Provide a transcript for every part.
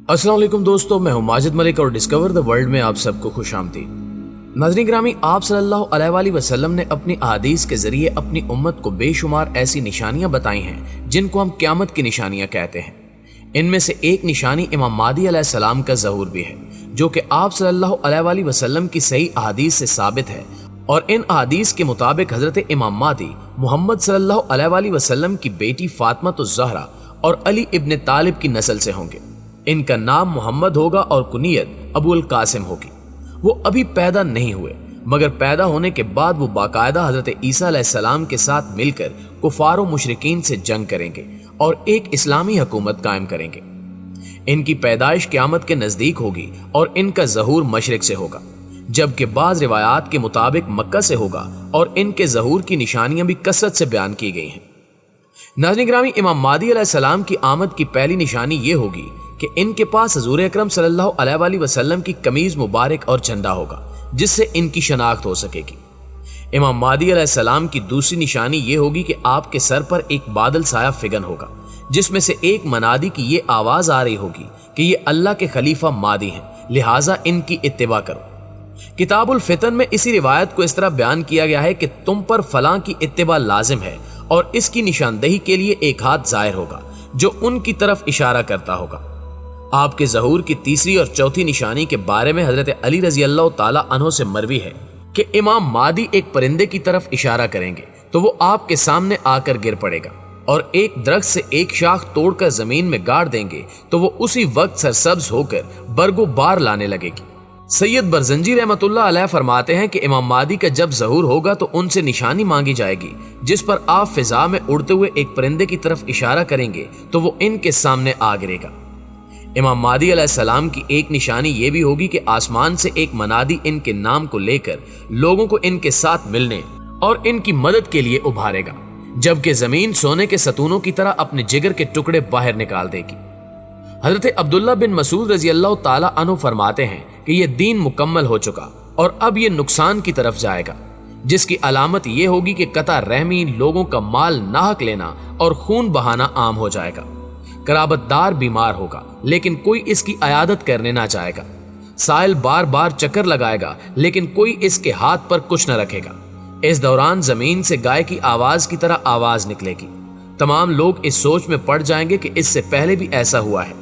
अस्सलाम वालेकुम दोस्तों, मैं हूं माजिद मलिक और डिस्कवर द वर्ल्ड में आप सबको खुश आमदीद। नाज़रीन ग्रामी, आप सल्लल्लाहु अलैहि वसल्लम ने अपनी अहादीस के जरिए अपनी उम्मत को बेशुमार ऐसी निशानियां बताई हैं जिनको हम क़यामत की निशानियां कहते हैं। इनमें से एक निशानी इमाम महदी अलैहिस्सलाम का ज़हूर भी है, जो कि आप सल्लल्लाहु अलैहि वसल्लम की सही अहादीस से साबित है। और इन अहादीस के मुताबिक हजरत इमाम महदी मोहम्मद सल्लल्लाहु अलैहि वसल्लम की बेटी फातिमा ज़हरा और अली इब्न तालिब की नस्ल से होंगे। इनका नाम मोहम्मद होगा और कुनियत अबुल कासिम होगी। वो अभी पैदा नहीं हुए, मगर पैदा होने के बाद वो बाकायदा हजरत ईसा अलैहिस्सलाम के साथ मिलकर कुफार व मुशरिकीन से जंग करेंगे और एक इस्लामी हुकूमत कायम करेंगे। इनकी पैदाइश क़यामत के नज़दीक होगी और इनका ज़हूर मशरिक से होगा, जबकि बाज़ रिवायात के मुताबिक मक्का से होगा और इनके ज़हूर की निशानियां भी कसरत से बयान की गई हैं। नाज़रीन ग्रामी, इमाम महदी अलैहिस्सलाम की आमद की पहली निशानी ये होगी कि इनके पास हजूर अकरम सल्लल्लाहु अलैहि वसल्लम की कमीज मुबारक और झंडा होगा, जिससे इनकी शनाख्त हो सकेगी। इमाम महदी अलैहिस्सलाम की दूसरी निशानी ये होगी कि आपके सर पर एक बादल साया फिगन होगा, जिसमें से एक मनादी की ये आवाज आ रही होगी कि ये अल्लाह के खलीफा महदी हैं, लिहाजा इनकी इत्तिबा करो। किताबुल फितन में इसी रिवायत को इस तरह बयान किया गया है कि तुम पर फलां की इत्तिबा लाजिम है और इसकी निशानदही के लिए एक हाथ जाहिर होगा जो उनकी तरफ इशारा करता होगा। आपके ज़हूर की तीसरी और चौथी निशानी के बारे में हजरत अली रजी अल्लाह ताला अन्हो से मरवी है कि इमाम महदी एक परिंदे की तरफ इशारा करेंगे तो वो आपके सामने आकर गिर पड़ेगा, और एक दरख्त से एक शाख तोड़कर जमीन में गाड़ देंगे तो वो उसी वक्त सरसब्ज होकर बरगो बार लाने लगेगी। सैयद बरजंजी रहमतुल्लाह अलैह फरमाते हैं कि इमाम महदी का जब ज़हूर होगा तो उनसे निशानी मांगी जाएगी, जिस पर आप फिजा में उड़ते हुए एक परिंदे की तरफ इशारा करेंगे तो वो इनके सामने आ गिरेगा। इमाम महदी अलैहिस्सलाम की एक निशानी ये भी होगी कि आसमान से एक मनादी इनके नाम को लेकर लोगों को इनके साथ मिलने और इनकी मदद के लिए उभारेगा, जबकि जमीन सोने के सतूनों की तरह अपने जिगर के टुकड़े बाहर निकाल देगी। हजरत अब्दुल्ला बिन मसूद रजी अल्लाह ताला अन्हु फरमाते हैं कि यह दीन मुकम्मल हो चुका और अब यह नुकसान की तरफ जाएगा, जिसकी अलामत यह होगी कि कता रहमी, लोगों का माल नाहक लेना और खून बहाना आम हो जाएगा। कराबतदार बीमार होगा लेकिन कोई इसकी अयादत करने ना चाहेगा। साइल बार बार चक्कर लगाएगा लेकिन कोई इसके हाथ पर कुछ न रखेगा। इस दौरान जमीन से गाय की आवाज की तरह आवाज निकलेगी। तमाम लोग इस सोच में पड़ जाएंगे कि इससे पहले भी ऐसा हुआ है।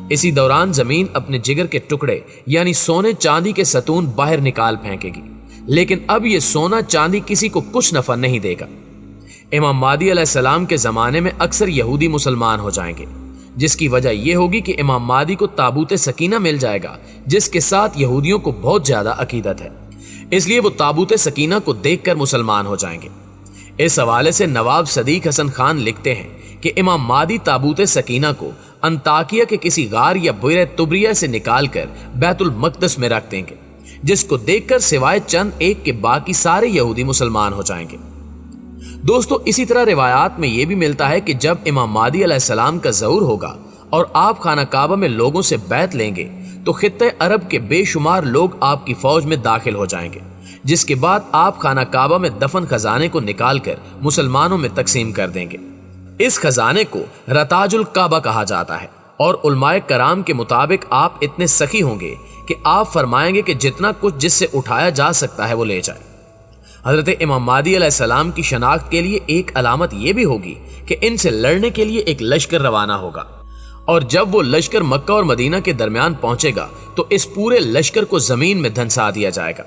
इसी दौरान जमीन अपने जिगर के टुकड़े यानी सोने चांदी के सतून बाहर निकाल फेंकेगी, लेकिन अब ये सोना चांदी किसी को कुछ नफा नहीं देगा। इमाम महदी अलैहिस्सलाम के जमाने में अक्सर यहूदी मुसलमान हो जाएंगे, जिसकी वजह यह होगी कि इमाम महदी को ताबूत सकीना मिल जाएगा, जिसके साथ यहूदियों को बहुत ज्यादा अकीदत है, इसलिए वो ताबूत सकीना को देखकर मुसलमान हो जाएंगे। इस हवाले से नवाब सदीक हसन खान लिखते हैं कि इमाम महदी ताबूत सकीना को अंताकिया के किसी गार या बुरे तुबरिया से निकालकर बैतुल मक़दस में रख देंगे, जिसको देखकर सिवाय चंद एक के बाकी सारे यहूदी मुसलमान हो जाएंगे। दोस्तों, इसी तरह रिवायात में यह भी मिलता है कि जब इमाम महदी अलैहिस्सलाम का ज़हूर होगा और आप खाना काबा में लोगों से बैत लेंगे तो खित्ते अरब के बेशुमार लोग आपकी फौज में दाखिल हो जाएंगे, जिसके बाद आप खाना काबा में दफन खजाने को निकालकर मुसलमानों में तकसीम कर देंगे। इस खजाने को रताजुल काबा कहा जाता है और उलमाए कराम के मुताबिक आप इतने सखी होंगे कि आप फरमाएंगे कि जितना कुछ जिससे उठाया जा सकता है वो ले जाए। हजरत इमाम महदी अलैहिस्सलाम की शनाख्त के लिए एक अलामत यह भी होगी कि इनसे लड़ने के लिए एक लश्कर रवाना होगा, और जब वो लश्कर मक्का और मदीना के दरमियान पहुंचेगा तो इस पूरे लश्कर को जमीन में धंसा दिया जाएगा।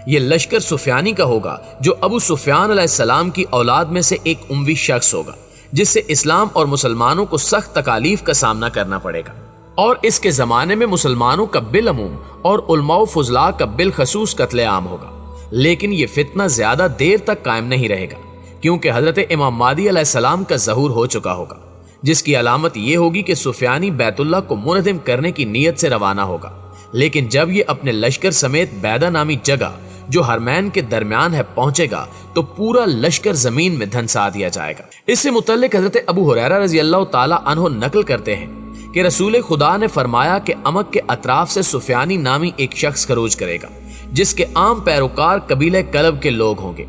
ये लश्कर सुफियानी का होगा, जो अबू सुफियान अलैहिस्सलाम की औलाद में से एक उम्वी शख्स होगा, जिससे इस्लाम और मुसलमानों को सख्त तकालीफ का सामना करना पड़ेगा। और इसके जमाने में मुसलमानों का बिलअमूम और उलमा फुजला का बिलखसूस कत्ले आम होगा, लेकिन ये फितना ज्यादा देर तक कायम नहीं रहेगा, क्योंकि हजरत इमाम महदी अलैहिस्सलाम का ज़हूर हो चुका होगा, जिसकी अलामत ये होगी कि सुफियानी बैतुल्लाह को मुनज़्ज़िम करने की नीयत से रवाना होगा, लेकिन जब ये अपने लश्कर समेत बैदा नामी जगह जो हरमैन के दरमियान है पहुंचेगा तो पूरा लश्कर जमीन में धंसा दिया जाएगा। इससे मुतल्लिक हजरत अबू हुरैरा रज़ी अल्लाह ताला अन्हु नकल करते हैं कि रसूल खुदा ने फरमाया कि अमक के अतराफ से सुफियानी नामी एक शख्स खरूज करेगा, जिसके आम पैरोकार कबीले कलब के लोग होंगे।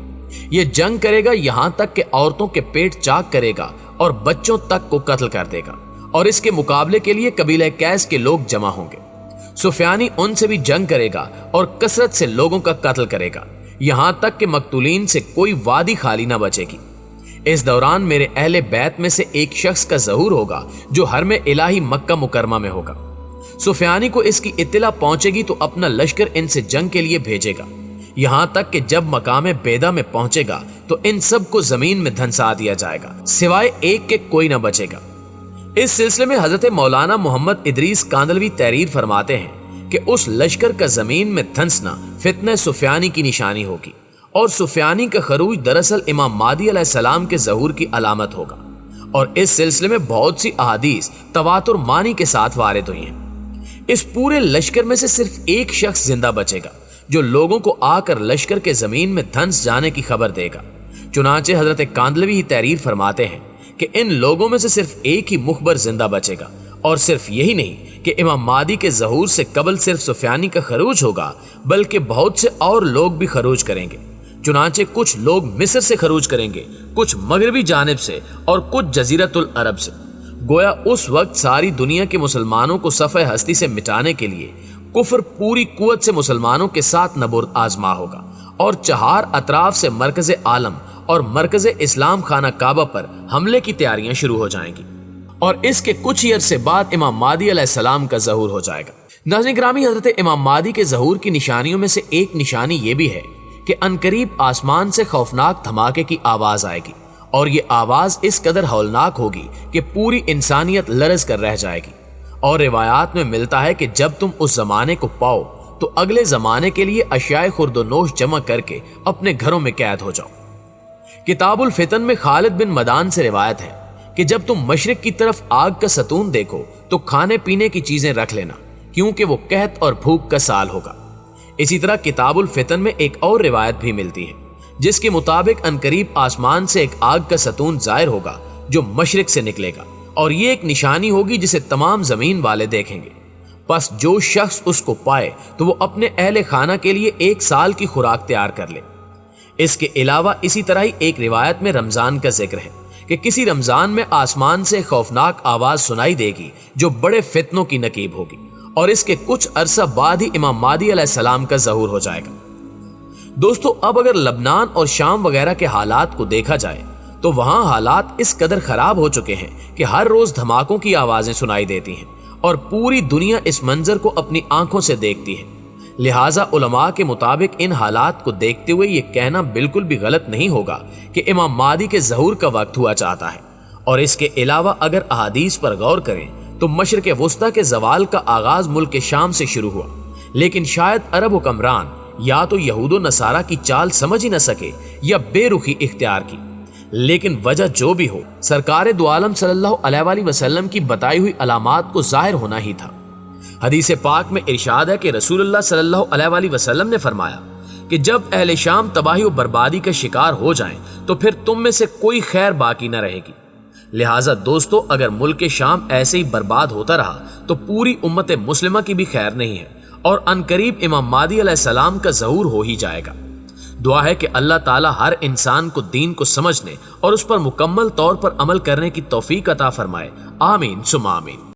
ये जंग करेगा, यहाँ तक कि औरतों के पेट चाक करेगा और बच्चों तक को कत्ल कर देगा اور اس کے مقابلے کے لیے قبیلہ قیس کے لوگ جمع ہوں گے۔ سفیانی ان سے بھی جنگ کرے گا اور کثرت سے لوگوں کا قتل کرے گا، یہاں تک کہ مقتولین سے کوئی وادی خالی نہ بچے گی۔ اس دوران میرے اہل بیت میں سے ایک شخص کا ظہور ہوگا جو حرم الہی مکہ مکرمہ میں ہوگا۔ سفیانی کو اس کی اطلاع پہنچے گی تو اپنا لشکر ان سے جنگ کے لیے بھیجے گا، یہاں تک کہ جب مقام بیدا میں پہنچے گا تو ان سب کو زمین میں دھنسا دیا جائے گا، سوائے ایک کے کوئی نہ بچے گا۔ اس سلسلے میں حضرت مولانا محمد ادریس کاندلوی تحریر فرماتے ہیں کہ اس لشکر کا زمین میں دھنسنا فتنہ سفیانی کی نشانی ہوگی، اور سفیانی کا خروج دراصل امام مہدی علیہ السلام کے ظہور کی علامت ہوگا۔ اور اس سلسلے میں بہت سی احادیث تواتر معنی کے ساتھ وارد ہوئی ہیں۔ اس پورے لشکر میں سے صرف ایک شخص زندہ بچے گا جو لوگوں کو آ کر لشکر کے زمین میں دھنس جانے کی خبر دے گا۔ چنانچہ حضرت کاندلوی ہی تحریر فرماتے ہیں کہ ان لوگوں میں سے صرف ایک ہی مخبر زندہ بچے گا، اور صرف یہی نہیں کہ امام مہدی کے ظہور سے قبل صرف سفیانی کا خروج ہوگا، بلکہ بہت سے اور لوگ بھی خروج کریں گے۔ چنانچہ کچھ لوگ مصر سے خروج کریں گے، کچھ مغربی جانب سے اور کچھ جزیرۃ العرب سے۔ گویا اس وقت ساری دنیا کے مسلمانوں کو صفحہ ہستی سے مٹانے کے لیے کفر پوری قوت سے مسلمانوں کے ساتھ نبرد آزما ہوگا، اور چہار اطراف سے مرکز عالم اور مرکز اسلام خانہ کعبہ پر حملے کی تیاریاں شروع ہو جائیں گی، اور اس کے کچھ ہی عرصے بعد امام مہدی علیہ السلام کا ظہور ہو جائے گا۔ ناظرین گرامی، حضرت امام مہدی کے ظہور کی نشانیوں میں سے ایک نشانی یہ بھی ہے کہ عنقریب آسمان سے خوفناک دھماکے کی آواز آئے گی، اور یہ آواز اس قدر ہولناک ہوگی کہ پوری انسانیت لرز کر رہ جائے گی۔ اور روایات میں ملتا ہے کہ جب تم اس زمانے کو پاؤ تو اگلے زمانے کے لیے اشیاء خورد و نوش جمع کر کے اپنے گھروں میں قید ہو جاؤ۔ کتاب الفتن میں خالد بن مدان سے روایت ہے کہ جب تم مشرق کی طرف آگ کا ستون دیکھو تو کھانے پینے کی چیزیں رکھ لینا، کیونکہ وہ قحط اور بھوک کا سال ہوگا۔ اسی طرح کتاب الفتن میں ایک اور روایت بھی ملتی ہے جس کے مطابق عنقریب آسمان سے ایک آگ کا ستون ظاہر ہوگا جو مشرق سے نکلے گا، اور یہ ایک نشانی ہوگی جسے تمام زمین والے دیکھیں گے۔ پس جو شخص اس کو پائے تو وہ اپنے اہل خانہ کے لیے 1 سال کی خوراک تیار کر لے۔ اس کے علاوہ اسی طرح ہی ایک روایت میں رمضان کا ذکر ہے کہ کسی رمضان میں آسمان سے خوفناک آواز سنائی دے گی جو بڑے فتنوں کی نقیب ہوگی، اور اس کے کچھ عرصہ بعد ہی امام مہدی علیہ السلام کا ظہور ہو جائے گا۔ دوستو، اب اگر لبنان اور شام وغیرہ کے حالات کو دیکھا جائے تو وہاں حالات اس قدر خراب ہو چکے ہیں کہ ہر روز دھماکوں کی آوازیں سنائی دیتی ہیں، اور پوری دنیا اس منظر کو اپنی آنکھوں سے دیکھتی ہے۔ لہٰذا علماء کے مطابق ان حالات کو دیکھتے ہوئے یہ کہنا بالکل بھی غلط نہیں ہوگا کہ امام مہدی کے ظہور کا وقت ہوا چاہتا ہے۔ اور اس کے علاوہ اگر احادیث پر غور کریں تو مشرق وسطیٰ کے زوال کا آغاز ملک شام سے شروع ہوا، لیکن شاید عرب حکمران یا تو یہود و نصارہ کی چال سمجھ ہی نہ سکے یا بے رخی اختیار کی۔ لیکن وجہ جو بھی ہو، سرکار دو عالم صلی اللہ علیہ وآلہ وسلم کی بتائی ہوئی علامات کو ظاہر ہونا ہی تھا۔ حدیث پاک میں ارشاد ہے کہ رسول اللہ صلی اللہ علیہ وآلہ وسلم نے فرمایا کہ جب اہل شام تباہی و بربادی کا شکار ہو جائیں تو پھر تم میں سے کوئی خیر باقی نہ رہے گی۔ لہٰذا دوستو، اگر ملک شام ایسے ہی برباد ہوتا رہا تو پوری امت مسلمہ کی بھی خیر نہیں ہے، اور عنقریب امام مہدی علیہ السلام کا ظہور ہو ہی جائے گا۔ دعا ہے کہ اللہ تعالی ہر انسان کو دین کو سمجھنے اور اس پر مکمل طور پر عمل کرنے کی توفیق عطا فرمائے۔ آمین ثم آمین۔